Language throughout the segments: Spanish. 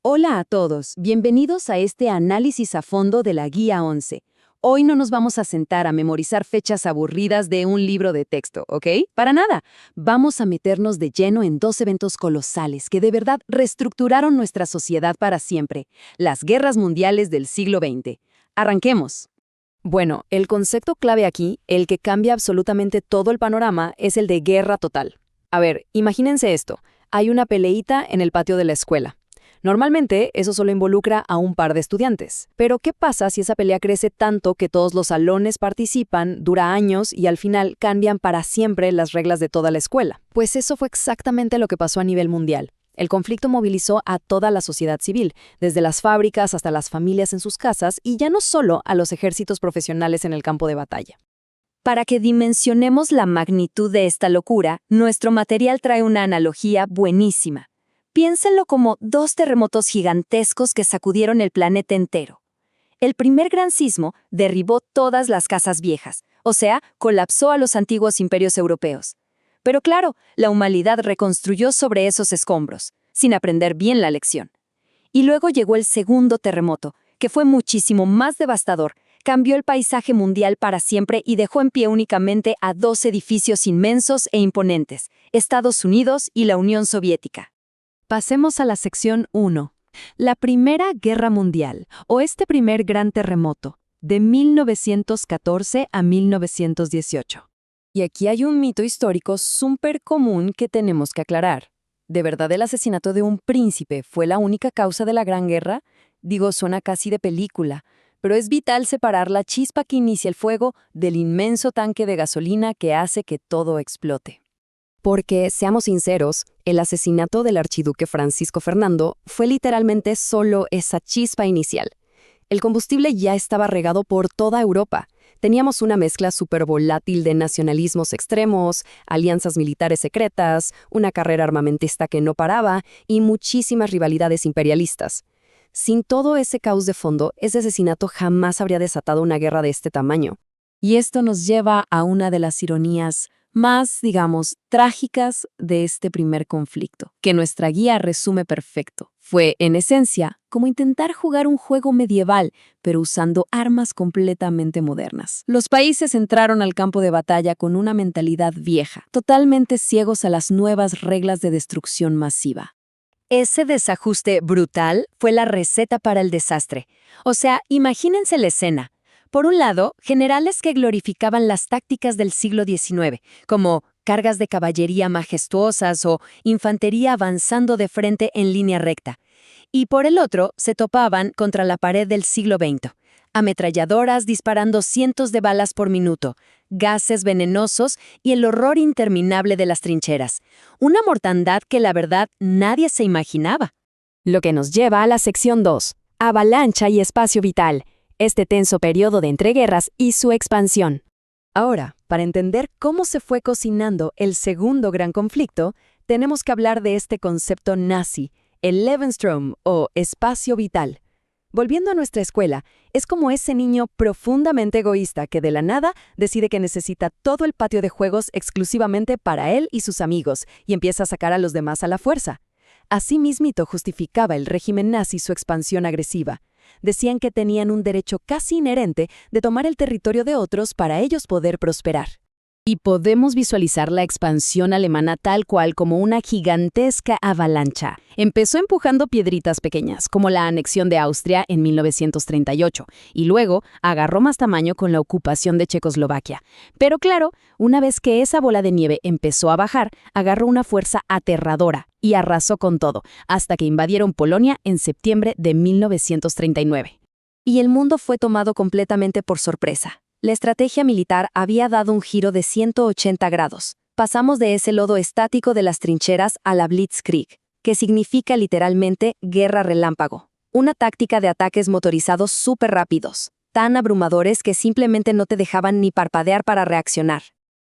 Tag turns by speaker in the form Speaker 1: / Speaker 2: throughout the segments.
Speaker 1: Hola a todos, bienvenidos a este análisis a fondo de la Guía 11. Hoy no nos vamos a sentar a memorizar fechas aburridas de un libro de texto, ¿ok? Para nada. Vamos a meternos de lleno en dos eventos colosales que de verdad reestructuraron nuestra sociedad para siempre, las guerras mundiales del siglo XX. Arranquemos. Bueno, el concepto clave aquí, el que cambia absolutamente todo el panorama, es el de guerra total. A ver, imagínense esto. Hay una peleita en el patio de la escuela. Normalmente, eso solo involucra a un par de estudiantes. Pero, ¿qué pasa si esa pelea crece tanto que todos los salones participan, dura años y al final cambian para siempre las reglas de toda la escuela? Pues eso fue exactamente lo que pasó a nivel mundial. El conflicto movilizó a toda la sociedad civil, desde las fábricas hasta las familias en sus casas y ya no solo a los ejércitos profesionales en el campo de batalla. Para que dimensionemos la magnitud de esta locura, nuestro material trae una analogía buenísima. Piénsenlo como dos terremotos gigantescos que sacudieron el planeta entero. El primer gran sismo derribó todas las casas viejas, o sea, colapsó a los antiguos imperios europeos. Pero claro, la humanidad reconstruyó sobre esos escombros, sin aprender bien la lección. Y luego llegó el segundo terremoto, que fue muchísimo más devastador, cambió el paisaje mundial para siempre y dejó en pie únicamente a dos edificios inmensos e imponentes, Estados Unidos y la Unión Soviética. Pasemos a la sección 1. La Primera Guerra Mundial, o este primer gran terremoto, de 1914 a 1918. Y aquí hay un mito histórico súper común que tenemos que aclarar. ¿De verdad el asesinato de un príncipe fue la única causa de la Gran Guerra? Digo, suena casi de película, pero es vital separar la chispa que inicia el fuego del inmenso tanque de gasolina que hace que todo explote. Porque, seamos sinceros, el asesinato del archiduque Francisco Fernando fue literalmente solo esa chispa inicial. El combustible ya estaba regado por toda Europa. Teníamos una mezcla súper volátil de nacionalismos extremos, alianzas militares secretas, una carrera armamentista que no paraba y muchísimas rivalidades imperialistas. Sin todo ese caos de fondo, ese asesinato jamás habría desatado una guerra de este tamaño. Y esto nos lleva a una de las ironías más, digamos, trágicas de este primer conflicto, que nuestra guía resume perfecto. Fue, en esencia, como intentar jugar un juego medieval, pero usando armas completamente modernas. Los países entraron al campo de batalla con una mentalidad vieja, totalmente ciegos a las nuevas reglas de destrucción masiva. Ese desajuste brutal fue la receta para el desastre. O sea, imagínense la escena. Por un lado, generales que glorificaban las tácticas del siglo XIX, como cargas de caballería majestuosas o infantería avanzando de frente en línea recta. Y por el otro, se topaban contra la pared del siglo XX, ametralladoras disparando cientos de balas por minuto, gases venenosos y el horror interminable de las trincheras. Una mortandad que la verdad nadie se imaginaba. Lo que nos lleva a la sección 2, avalancha y espacio vital. Este tenso periodo de entreguerras y su expansión. Ahora, para entender cómo se fue cocinando el segundo gran conflicto, tenemos que hablar de este concepto nazi, el Lebensraum o espacio vital. Volviendo a nuestra escuela, es como ese niño profundamente egoísta que de la nada decide que necesita todo el patio de juegos exclusivamente para él y sus amigos y empieza a sacar a los demás a la fuerza. Así mismito justificaba el régimen nazi su expansión agresiva. Decían que tenían un derecho casi inherente de tomar el territorio de otros para ellos poder prosperar. Y podemos visualizar la expansión alemana tal cual como una gigantesca avalancha. Empezó empujando piedritas pequeñas, como la anexión de Austria en 1938, y luego agarró más tamaño con la ocupación de Checoslovaquia. Pero claro, una vez que esa bola de nieve empezó a bajar, agarró una fuerza aterradora y arrasó con todo, hasta que invadieron Polonia en septiembre de 1939. Y el mundo fue tomado completamente por sorpresa. La estrategia militar había dado un giro de 180 grados. Pasamos de ese lodo estático de las trincheras a la Blitzkrieg, que significa literalmente guerra relámpago. Una táctica de ataques motorizados súper rápidos, tan abrumadores que simplemente no te dejaban ni parpadear para reaccionar.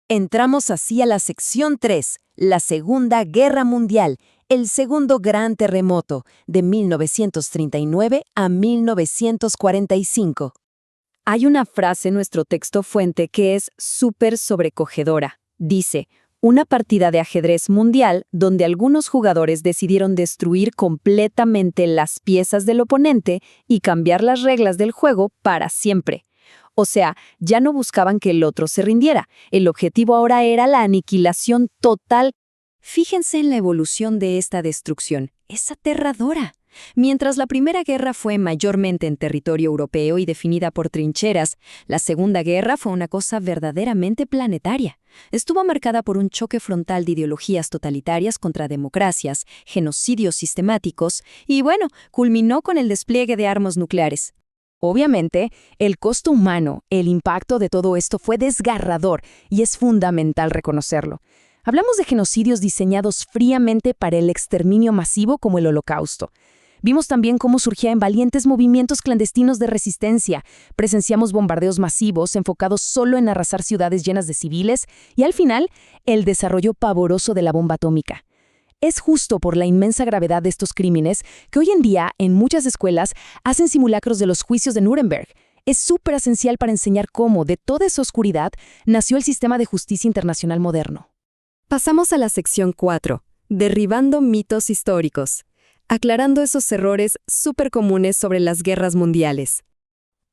Speaker 1: Entramos así a la sección 3, la Segunda Guerra Mundial, el segundo gran terremoto, de 1939 a 1945. Hay una frase en nuestro texto fuente que es súper sobrecogedora. Dice, Una partida de ajedrez mundial donde algunos jugadores decidieron destruir completamente las piezas del oponente y cambiar las reglas del juego para siempre. O sea, ya no buscaban que el otro se rindiera. El objetivo ahora era la aniquilación total. Fíjense en la evolución de esta destrucción. Es aterradora. Mientras la Primera Guerra fue mayormente en territorio europeo y definida por trincheras, la Segunda Guerra fue una cosa verdaderamente planetaria. Estuvo marcada por un choque frontal de ideologías totalitarias contra democracias, genocidios sistemáticos y, bueno, culminó con el despliegue de armas nucleares. Obviamente, el costo humano, el impacto de todo esto fue desgarrador y es fundamental reconocerlo. Hablamos de genocidios diseñados fríamente para el exterminio masivo como el Holocausto. Vimos también cómo surgían valientes movimientos clandestinos de resistencia, presenciamos bombardeos masivos enfocados solo en arrasar ciudades llenas de civiles y, al final, el desarrollo pavoroso de la bomba atómica. Es justo por la inmensa gravedad de estos crímenes que hoy en día en muchas escuelas hacen simulacros de los juicios de Nuremberg. Es súper esencial para enseñar cómo, de toda esa oscuridad, nació el sistema de justicia internacional moderno. Pasamos a la sección 4, derribando mitos históricos, aclarando esos errores súper comunes sobre las guerras mundiales.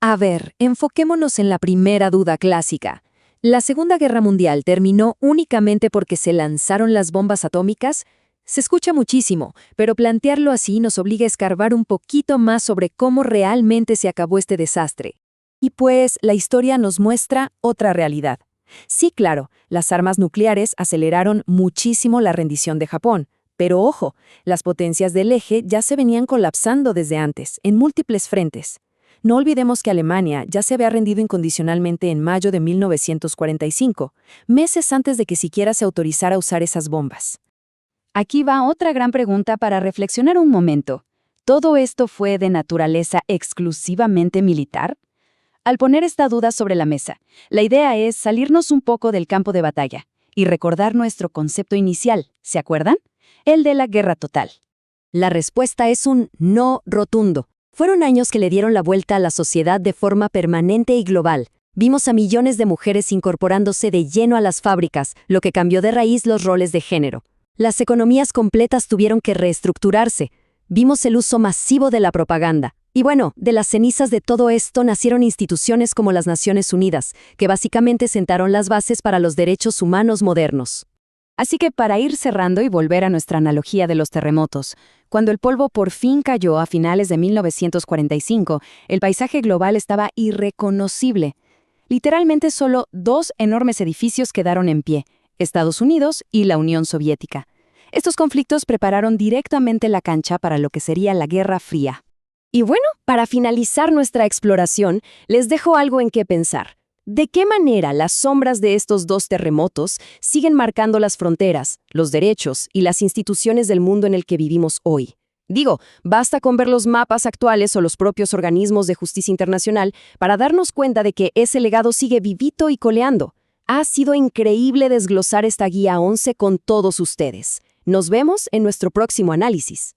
Speaker 1: A ver, enfoquémonos en la primera duda clásica. ¿La Segunda Guerra Mundial terminó únicamente porque se lanzaron las bombas atómicas? Se escucha muchísimo, pero plantearlo así nos obliga a escarbar un poquito más sobre cómo realmente se acabó este desastre. Y pues, la historia nos muestra otra realidad. Sí, claro, las armas nucleares aceleraron muchísimo la rendición de Japón, pero ojo, las potencias del eje ya se venían colapsando desde antes, en múltiples frentes. No olvidemos que Alemania ya se había rendido incondicionalmente en mayo de 1945, meses antes de que siquiera se autorizara a usar esas bombas. Aquí va otra gran pregunta para reflexionar un momento. ¿Todo esto fue de naturaleza exclusivamente militar? Al poner esta duda sobre la mesa, la idea es salirnos un poco del campo de batalla y recordar nuestro concepto inicial, ¿se acuerdan? El de la guerra total. La respuesta es un no rotundo. Fueron años que le dieron la vuelta a la sociedad de forma permanente y global. Vimos a millones de mujeres incorporándose de lleno a las fábricas, lo que cambió de raíz los roles de género. Las economías completas tuvieron que reestructurarse. Vimos el uso masivo de la propaganda. Y bueno, de las cenizas de todo esto nacieron instituciones como las Naciones Unidas, que básicamente sentaron las bases para los derechos humanos modernos. Así que para ir cerrando y volver a nuestra analogía de los terremotos, cuando el polvo por fin cayó a finales de 1945, el paisaje global estaba irreconocible. Literalmente solo dos enormes edificios quedaron en pie, Estados Unidos y la Unión Soviética. Estos conflictos prepararon directamente la cancha para lo que sería la Guerra Fría. Y bueno, para finalizar nuestra exploración, les dejo algo en qué pensar. ¿De qué manera las sombras de estos dos terremotos siguen marcando las fronteras, los derechos y las instituciones del mundo en el que vivimos hoy? Digo, basta con ver los mapas actuales o los propios organismos de justicia internacional para darnos cuenta de que ese legado sigue vivito y coleando. Ha sido increíble desglosar esta guía 11 con todos ustedes. Nos vemos en nuestro próximo análisis.